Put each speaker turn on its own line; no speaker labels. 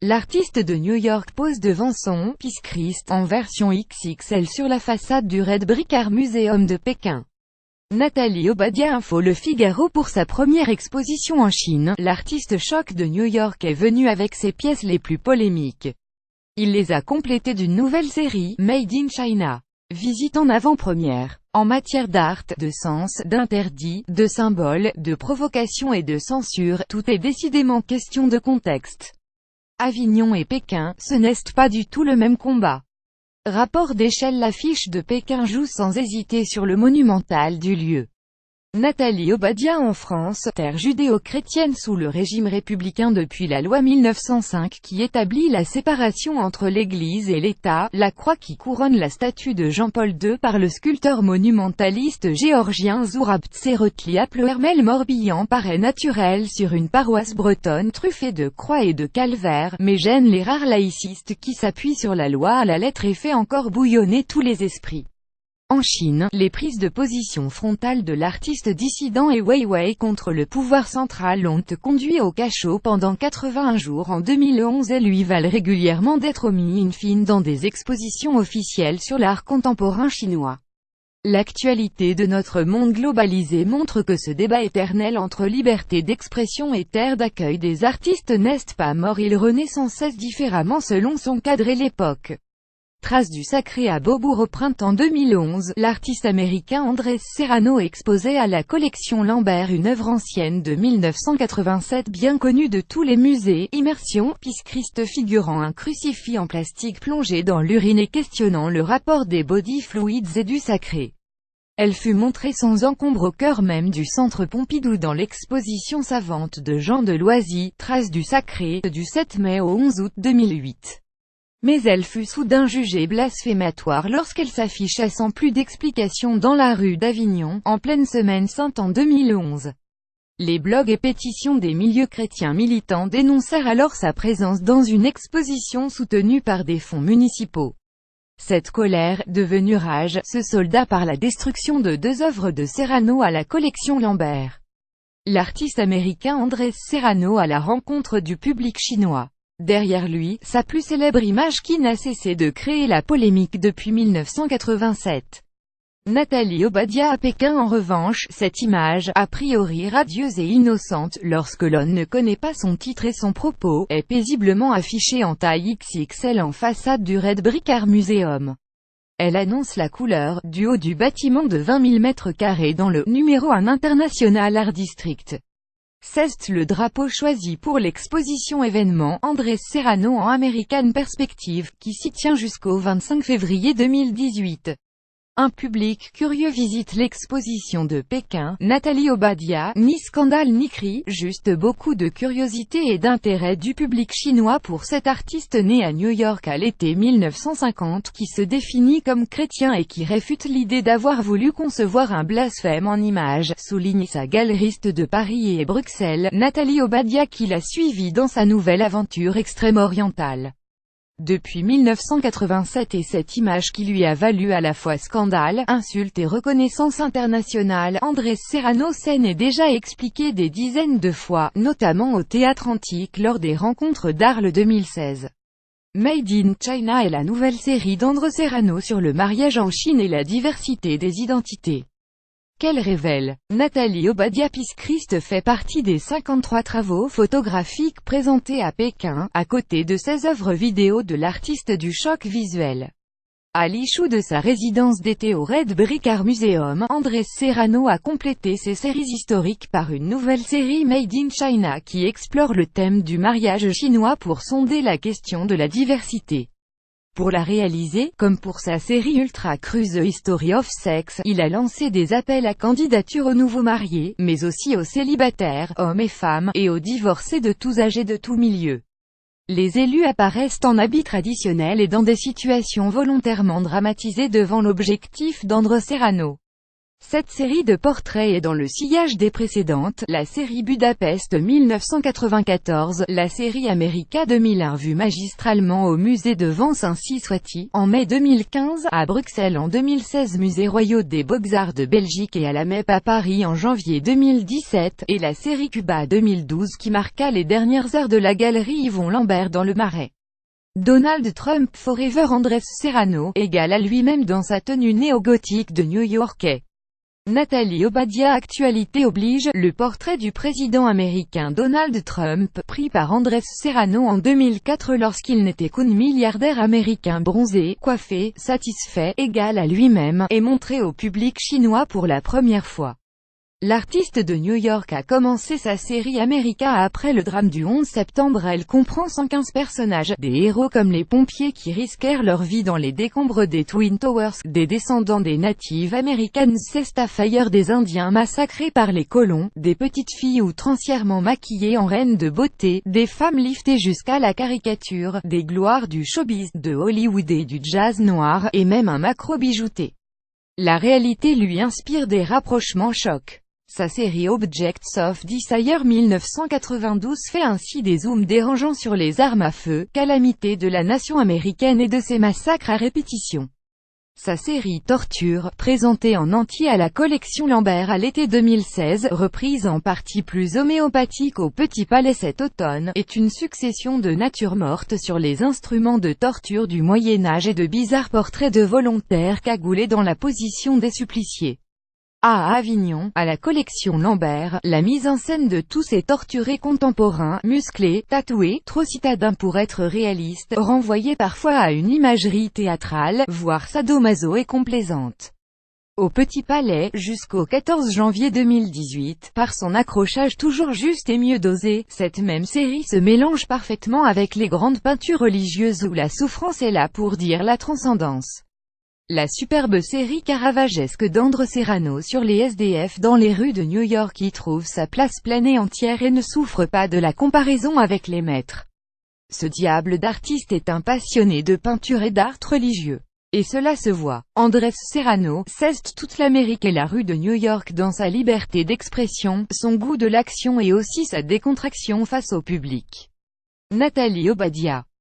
L'artiste de New York pose devant son « Peace Christ » en version XXL sur la façade du Red Brick Art Museum de Pékin. Nathalie Obadia info Le Figaro Pour sa première exposition en Chine, l'artiste choc de New York est venu avec ses pièces les plus polémiques. Il les a complétées d'une nouvelle série, Made in China. Visite en avant-première. En matière d'art, de sens, d'interdit, de symboles, de provocation et de censure, tout est décidément question de contexte. Avignon et Pékin, ce n'est pas du tout le même combat. Rapport d'échelle. L'affiche de Pékin joue sans hésiter sur le monumental du lieu. Nathalie Obadia en France, terre judéo-chrétienne sous le régime républicain depuis la loi 1905 qui établit la séparation entre l'Église et l'État, la croix qui couronne la statue de Jean-Paul II par le sculpteur monumentaliste géorgien Zurab Tseretliap le Hermel Morbihan paraît naturel sur une paroisse bretonne truffée de croix et de calvaires, mais gêne les rares laïcistes qui s'appuient sur la loi à la lettre et fait encore bouillonner tous les esprits. En Chine, les prises de position frontales de l'artiste dissident et Weiwei contre le pouvoir central ont conduit au cachot pendant 81 jours en 2011 et lui valent régulièrement d'être omis in fine dans des expositions officielles sur l'art contemporain chinois. L'actualité de notre monde globalisé montre que ce débat éternel entre liberté d'expression et terre d'accueil des artistes n'est pas mort, il renaît sans cesse différemment selon son cadre et l'époque. Traces du sacré à Beaubourg au printemps 2011, l'artiste américain Andrés Serrano exposait à la collection Lambert une œuvre ancienne de 1987 bien connue de tous les musées, Immersion, Peace Christ figurant un crucifix en plastique plongé dans l'urine et questionnant le rapport des body fluids et du sacré. Elle fut montrée sans encombre au cœur même du centre Pompidou dans l'exposition savante de Jean de Loisy, Traces du sacré, du 7 mai au 11 août 2008. Mais elle fut soudain jugée blasphématoire lorsqu'elle s'afficha sans plus d'explication dans la rue d'Avignon, en pleine Semaine Sainte en 2011. Les blogs et pétitions des milieux chrétiens militants dénoncèrent alors sa présence dans une exposition soutenue par des fonds municipaux. Cette colère, devenue rage, se solda par la destruction de 2 œuvres de Serrano à la collection Lambert. L'artiste américain Andrés Serrano à la rencontre du public chinois. Derrière lui, sa plus célèbre image qui n'a cessé de créer la polémique depuis 1987. Nathalie Obadia à Pékin en revanche, cette image, a priori radieuse et innocente, lorsque l'on ne connaît pas son titre et son propos, est paisiblement affichée en taille XXL en façade du Red Brick Art Museum. Elle annonce la couleur, du haut du bâtiment de 20 000 m² dans le numéro 1 International Art District. C'est le drapeau choisi pour l'exposition événement Andrés Serrano en American Perspective, qui s'y tient jusqu'au 25 février 2018. Un public curieux visite l'exposition de Pékin. Nathalie Obadia, ni scandale ni cri, juste beaucoup de curiosité et d'intérêt du public chinois pour cet artiste né à New York à l'été 1950 qui se définit comme chrétien et qui réfute l'idée d'avoir voulu concevoir un blasphème en images, souligne sa galeriste de Paris et Bruxelles, Nathalie Obadia qui l'a suivi dans sa nouvelle aventure extrême-orientale. Depuis 1987 et cette image qui lui a valu à la fois scandale, insulte et reconnaissance internationale, Andrés Serrano s'en est déjà expliqué des dizaines de fois, notamment au Théâtre Antique lors des rencontres d'Arles 2016. Made in China est la nouvelle série d'Andrés Serrano sur le mariage en Chine et la diversité des identités. Qu'elle révèle. Nathalie Obadia Peace Christ fait partie des 53 travaux photographiques présentés à Pékin, à côté de 16 œuvres vidéo de l'artiste du choc visuel. À l'issue de sa résidence d'été au Red Brick Art Museum, Andrés Serrano a complété ses séries historiques par une nouvelle série Made in China qui explore le thème du mariage chinois pour sonder la question de la diversité. Pour la réaliser, comme pour sa série Ultra Cruise The History of Sex, il a lancé des appels à candidature aux nouveaux mariés, mais aussi aux célibataires, hommes et femmes, et aux divorcés de tous âges et de tous milieux. Les élus apparaissent en habits traditionnels et dans des situations volontairement dramatisées devant l'objectif d'Andrés Serrano. Cette série de portraits est dans le sillage des précédentes, la série Budapest 1994, la série America 2001 vue magistralement au musée de Vence ainsi soit-il, en mai 2015, à Bruxelles en 2016 musée royaux des Beaux-Arts de Belgique et à la MEP à Paris en janvier 2017, et la série Cuba 2012 qui marqua les dernières heures de la galerie Yvon Lambert dans le Marais. Donald Trump Forever Andrés Serrano, égal à lui-même dans sa tenue néo-gothique de New-Yorkais. Nathalie Obadia Actualité oblige, le portrait du président américain Donald Trump, pris par Andrés Serrano en 2004 lorsqu'il n'était qu'un milliardaire américain bronzé, coiffé, satisfait, égal à lui-même, est montré au public chinois pour la première fois. L'artiste de New York a commencé sa série America après le drame du 11 septembre. Elle comprend 115 personnages, des héros comme les pompiers qui risquèrent leur vie dans les décombres des Twin Towers, des descendants des Native Americans Cestafire, des Indiens massacrés par les colons, des petites filles outrancièrement maquillées en reines de beauté, des femmes liftées jusqu'à la caricature, des gloires du showbiz, de Hollywood et du jazz noir, et même un macro bijouté. La réalité lui inspire des rapprochements chocs. Sa série Objects of Desire 1992 fait ainsi des zooms dérangeants sur les armes à feu, calamité de la nation américaine et de ses massacres à répétition. Sa série Torture, présentée en entier à la collection Lambert à l'été 2016, reprise en partie plus homéopathique au Petit Palais cet automne, est une succession de natures mortes sur les instruments de torture du Moyen-Âge et de bizarres portraits de volontaires cagoulés dans la position des suppliciés. À Avignon, à la collection Lambert, la mise en scène de tous ces torturés contemporains, musclés, tatoués, trop citadins pour être réalistes, renvoyés parfois à une imagerie théâtrale, voire sadomaso et complaisante. Au Petit Palais, jusqu'au 14 janvier 2018, par son accrochage toujours juste et mieux dosé, cette même série se mélange parfaitement avec les grandes peintures religieuses où la souffrance est là pour dire la transcendance. La superbe série caravagesque d'Andrés Serrano sur les SDF dans les rues de New York y trouve sa place pleine et entière et ne souffre pas de la comparaison avec les maîtres. Ce diable d'artiste est un passionné de peinture et d'art religieux. Et cela se voit. Andrés Serrano ceste toute l'Amérique et la rue de New York dans sa liberté d'expression, son goût de l'action et aussi sa décontraction face au public. Nathalie Obadia